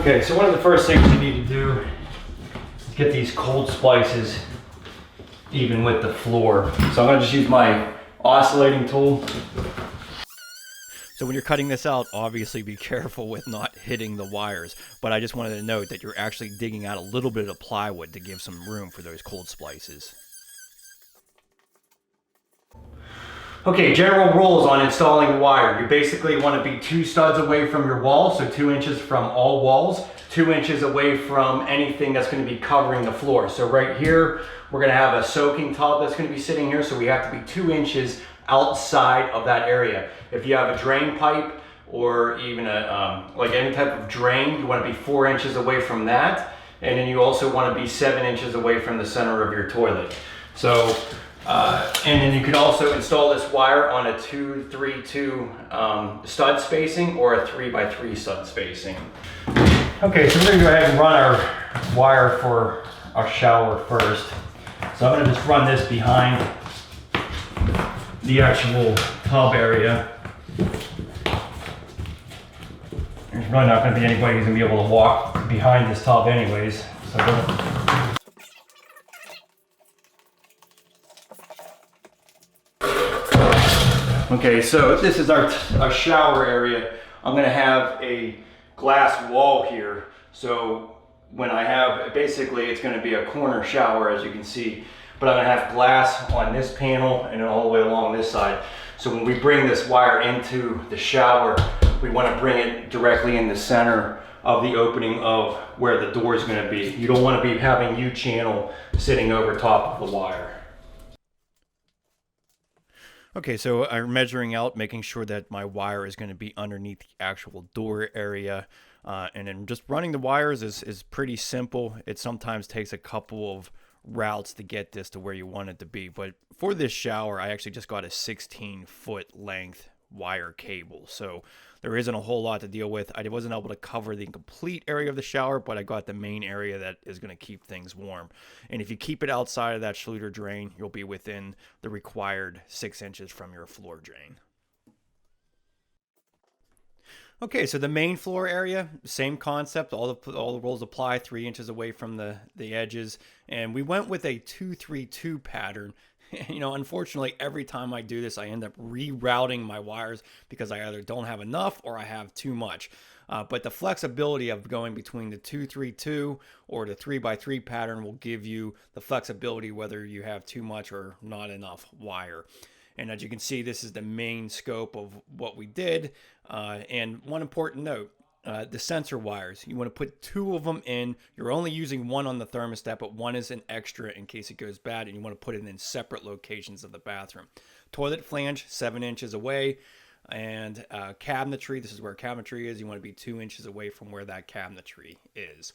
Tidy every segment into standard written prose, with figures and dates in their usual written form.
Okay, so one of the first things you need to do is get these cold splices even with the floor. So I'm gonna just use my oscillating tool. So when you're cutting this out, obviously be careful with not hitting the wires. But I just wanted to note that you're actually digging out a little bit of plywood to give some room for those cold splices. Okay, general rules on installing wire. You basically want to be 2 studs away from your wall, so 2 inches from all walls, 2 inches away from anything that's going to be covering the floor. So right here, we're going to have a soaking tub that's going to be sitting here, so we have to be 2 inches outside of that area. If you have a drain pipe or even like any type of drain, you want to be 4 inches away from that. And then you also want to be 7 inches away from the center of your toilet. So, and then you can also install this wire on a 2-3-2 stud spacing or a 3x3 stud spacing. Okay, so we're going to go ahead and run our wire for our shower first. So I'm going to just run this behind the actual tub area. There's really not going to be anybody who's going to be able to walk behind this tub anyways. So okay, so this is our shower area. I'm going to have a glass wall here. So when I have, basically it's going to be a corner shower, as you can see. But I'm going to have glass on this panel and then all the way along this side. So when we bring this wire into the shower, we want to bring it directly in the center of the opening of where the door is going to be. You don't want to be having U-channel sitting over top of the wire. Okay, so I'm measuring out, making sure that my wire is going to be underneath the actual door area. And then just running the wires is pretty simple. It sometimes takes a couple of routes to get this to where you want it to be. But for this shower, I actually just got a 16-foot length wire cable. So there isn't a whole lot to deal with. I wasn't able to cover the complete area of the shower, but I got the main area that is going to keep things warm. And if you keep it outside of that Schluter drain, you'll be within the required 6 inches from your floor drain. Okay, so the main floor area, same concept. All the rules apply, 3 inches away from the edges. And we went with a 2-3-2 pattern. You know, unfortunately, every time I do this, I end up rerouting my wires because I either don't have enough or I have too much. But the flexibility of going between the 2-3-2 or the 3x3 pattern will give you the flexibility whether you have too much or not enough wire. And as you can see, this is the main scope of what we did. And one important note, the sensor wires, you want to put 2 of them in. You're only using 1 on the thermostat, but 1 is an extra in case it goes bad, and you want to put it in separate locations of the bathroom. Toilet flange, 7 inches away. And cabinetry, this is where cabinetry is. You want to be 2 inches away from where that cabinetry is.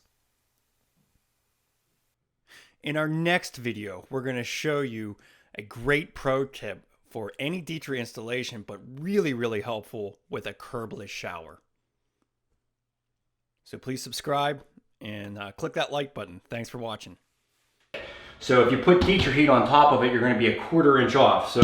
In our next video, we're going to show you a great pro tip for any Ditra installation, but really, really helpful with a curbless shower. So please subscribe and click that like button. Thanks for watching. So if you put Ditra Heat on top of it, you're going to be a 1/4 inch off. So